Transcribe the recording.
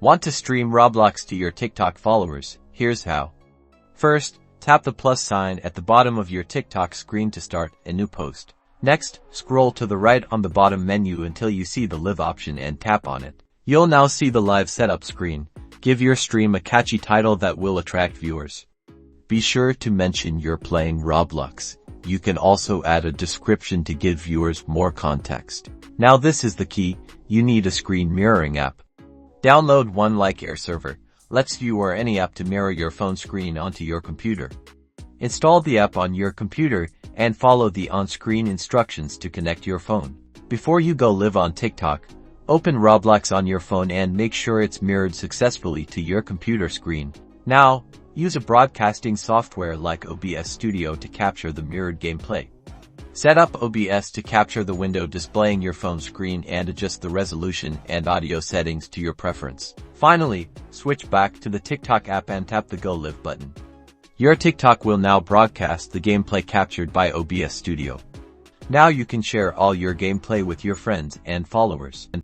Want to stream Roblox to your TikTok followers? Here's how. First, tap the plus sign at the bottom of your TikTok screen to start a new post. Next, scroll to the right on the bottom menu until you see the live option and tap on it. You'll now see the live setup screen. Give your stream a catchy title that will attract viewers. Be sure to mention you're playing Roblox. You can also add a description to give viewers more context. Now this is the key, you need a screen mirroring app. Download one like Air Server, lets you or any app to mirror your phone screen onto your computer. Install the app on your computer and follow the on-screen instructions to connect your phone. Before you go live on TikTok, open Roblox on your phone and make sure it's mirrored successfully to your computer screen. Now, use a broadcasting software like OBS Studio to capture the mirrored gameplay. Set up OBS to capture the window displaying your phone screen and adjust the resolution and audio settings to your preference. Finally, switch back to the TikTok app and tap the Go Live button. Your TikTok will now broadcast the gameplay captured by OBS Studio. Now you can share all your gameplay with your friends and followers.